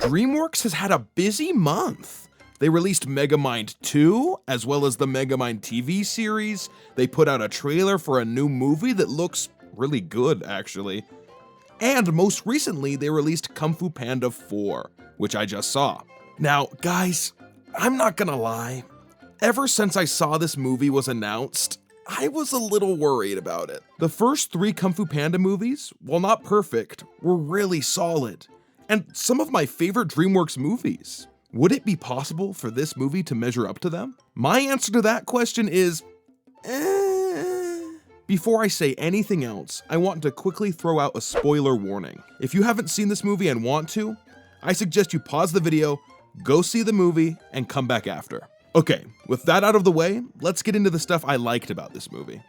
Dreamworks has had a busy month. They released Megamind 2, as well as the Megamind TV series. They put out a trailer for a new movie that looks really good, actually. And most recently, they released Kung Fu Panda 4, which I just saw. Now, guys, I'm not gonna lie. Ever since I saw this movie was announced, I was a little worried about it. The first 3 Kung Fu Panda movies, while not perfect, were really solid, and some of my favorite DreamWorks movies. Would it be possible for this movie to measure up to them? My answer to that question is, Before I say anything else, I want to quickly throw out a spoiler warning. If you haven't seen this movie and want to, I suggest you pause the video, go see the movie, and come back after. Okay, with that out of the way, let's get into the stuff I liked about this movie.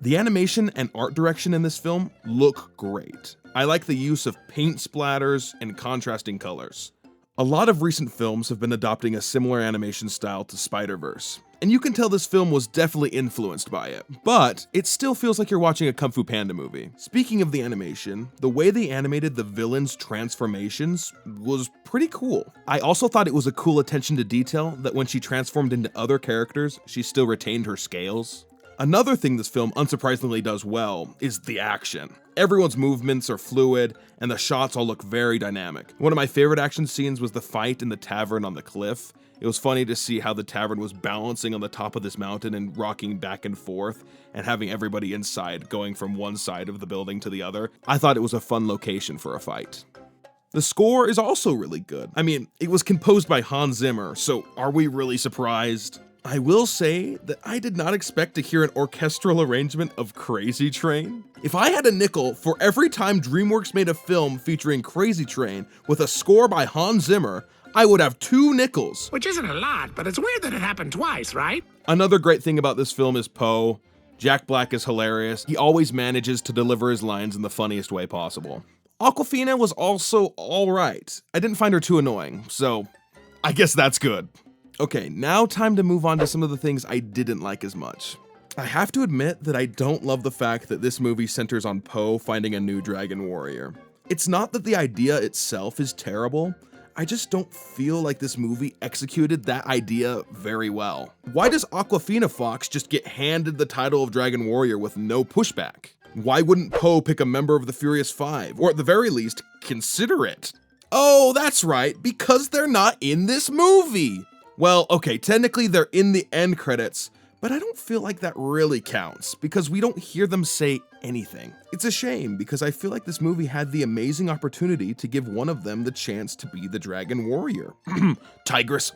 The animation and art direction in this film look great. I like the use of paint splatters and contrasting colors. A lot of recent films have been adopting a similar animation style to Spider-Verse, and you can tell this film was definitely influenced by it, but it still feels like you're watching a Kung Fu Panda movie. Speaking of the animation, the way they animated the villains' transformations was pretty cool. I also thought it was a cool attention to detail that when she transformed into other characters, she still retained her scales. Another thing this film unsurprisingly does well is the action. Everyone's movements are fluid, and the shots all look very dynamic. One of my favorite action scenes was the fight in the tavern on the cliff. It was funny to see how the tavern was balancing on the top of this mountain and rocking back and forth, and having everybody inside going from one side of the building to the other. I thought it was a fun location for a fight. The score is also really good. I mean, it was composed by Hans Zimmer, so are we really surprised? I will say that I did not expect to hear an orchestral arrangement of Crazy Train. If I had a nickel for every time DreamWorks made a film featuring Crazy Train with a score by Hans Zimmer, I would have 2 nickels. Which isn't a lot, but it's weird that it happened twice, right? Another great thing about this film is Poe. Jack Black is hilarious. He always manages to deliver his lines in the funniest way possible. Awkwafina was also alright. I didn't find her too annoying, so I guess that's good. Okay, now time to move on to some of the things I didn't like as much. I have to admit that I don't love the fact that this movie centers on Poe finding a new dragon warrior. It's not that the idea itself is terrible, I just don't feel like this movie executed that idea very well. Why does Awkwafina Fox just get handed the title of Dragon Warrior with no pushback? Why wouldn't Poe pick a member of the Furious Five, or at the very least, consider it? Oh, that's right, because they're not in this movie! Well, okay, technically they're in the end credits, but I don't feel like that really counts, because we don't hear them say anything. It's a shame, because I feel like this movie had the amazing opportunity to give one of them the chance to be the Dragon Warrior. Tigress.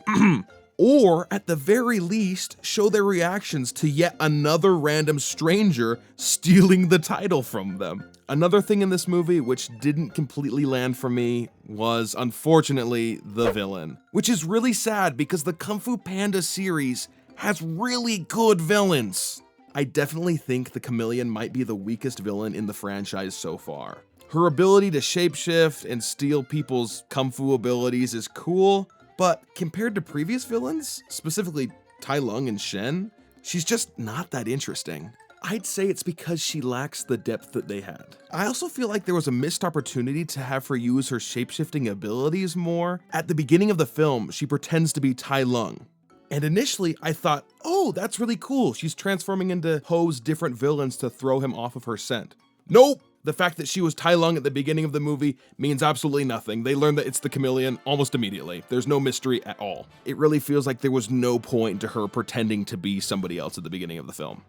Or, at the very least, show their reactions to yet another random stranger stealing the title from them. Another thing in this movie which didn't completely land for me was, unfortunately, the villain. Which is really sad because the Kung Fu Panda series has really good villains. I definitely think the Chameleon might be the weakest villain in the franchise so far. Her ability to shapeshift and steal people's Kung Fu abilities is cool, but compared to previous villains, specifically Tai Lung and Zhen, she's just not that interesting. I'd say it's because she lacks the depth that they had. I also feel like there was a missed opportunity to have her use her shapeshifting abilities more. At the beginning of the film, she pretends to be Tai Lung. And initially, I thought, oh, that's really cool. She's transforming into Poe's different villains to throw him off of her scent. Nope! The fact that she was Tai Lung at the beginning of the movie means absolutely nothing. They learn that it's the Chameleon almost immediately. There's no mystery at all. It really feels like there was no point to her pretending to be somebody else at the beginning of the film.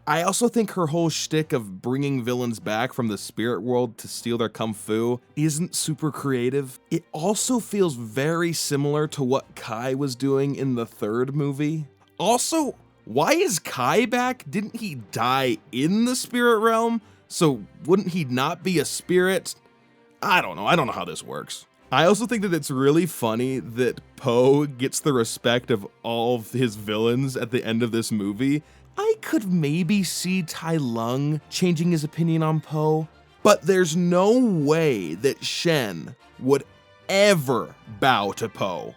I also think her whole shtick of bringing villains back from the spirit world to steal their kung fu isn't super creative. It also feels very similar to what Kai was doing in the third movie. Also, why is Kai back? Didn't he die in the spirit realm? So wouldn't he not be a spirit? I don't know how this works. I also think that it's really funny that Poe gets the respect of all of his villains at the end of this movie. I could maybe see Tai Lung changing his opinion on Poe, but there's no way that Zhen would ever bow to Poe.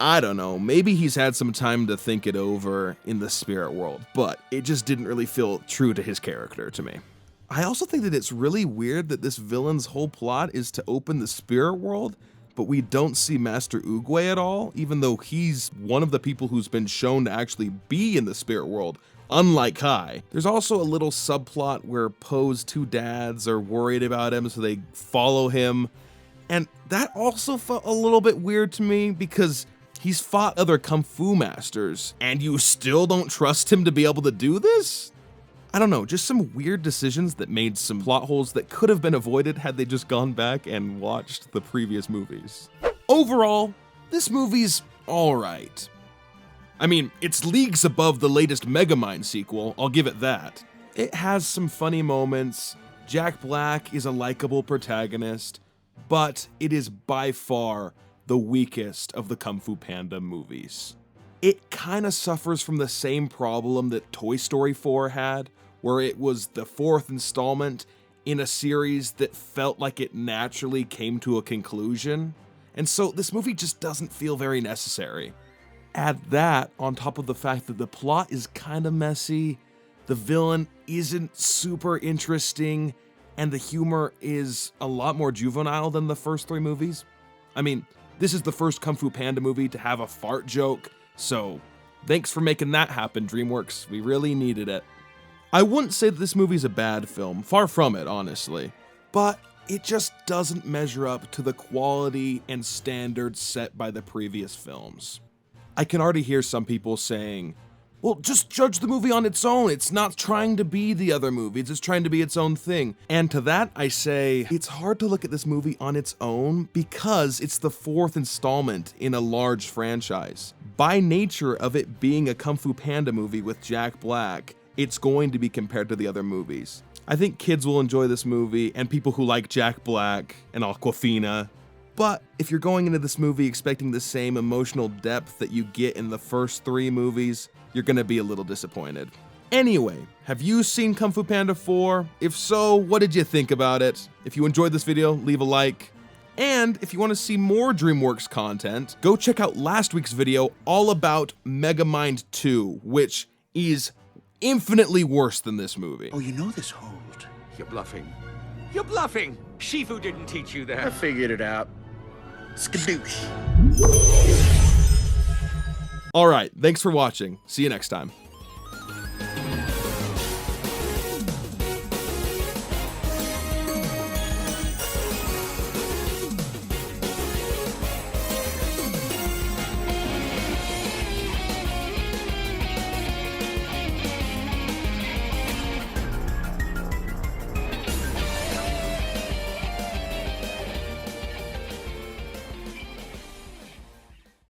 I don't know, maybe he's had some time to think it over in the spirit world, but it just didn't really feel true to his character to me. I also think that it's really weird that this villain's whole plot is to open the spirit world, but we don't see Master Oogway at all, even though he's one of the people who's been shown to actually be in the spirit world, unlike Kai. There's also a little subplot where Poe's two dads are worried about him, so they follow him. And that also felt a little bit weird to me because he's fought other Kung Fu masters, and you still don't trust him to be able to do this? I don't know, just some weird decisions that made some plot holes that could have been avoided had they just gone back and watched the previous movies. Overall, this movie's alright. I mean, it's leagues above the latest Megamind sequel, I'll give it that. It has some funny moments, Jack Black is a likable protagonist, but it is by far the weakest of the Kung Fu Panda movies. It kinda suffers from the same problem that Toy Story 4 had, where it was the fourth installment in a series that felt like it naturally came to a conclusion, and so this movie just doesn't feel very necessary. Add that on top of the fact that the plot is kinda messy, the villain isn't super interesting, and the humor is a lot more juvenile than the first three movies. I mean, this is the first Kung Fu Panda movie to have a fart joke, so thanks for making that happen, DreamWorks. We really needed it. I wouldn't say that this movie's a bad film, far from it, honestly, but it just doesn't measure up to the quality and standards set by the previous films. I can already hear some people saying, well, just judge the movie on its own. It's not trying to be the other movies, it's trying to be its own thing. And to that, I say, it's hard to look at this movie on its own because it's the fourth installment in a large franchise. By nature of it being a Kung Fu Panda movie with Jack Black, it's going to be compared to the other movies. I think kids will enjoy this movie and people who like Jack Black and Awkwafina. But if you're going into this movie expecting the same emotional depth that you get in the first three movies, you're gonna be a little disappointed. Anyway, have you seen Kung Fu Panda 4? If so, what did you think about it? If you enjoyed this video, leave a like. And if you want to see more DreamWorks content, go check out last week's video all about Megamind 2, which is infinitely worse than this movie. Oh, you know this hold. You're bluffing. You're bluffing! Shifu didn't teach you I that. figured it out. Skadoosh. Alright, thanks for watching. See you next time.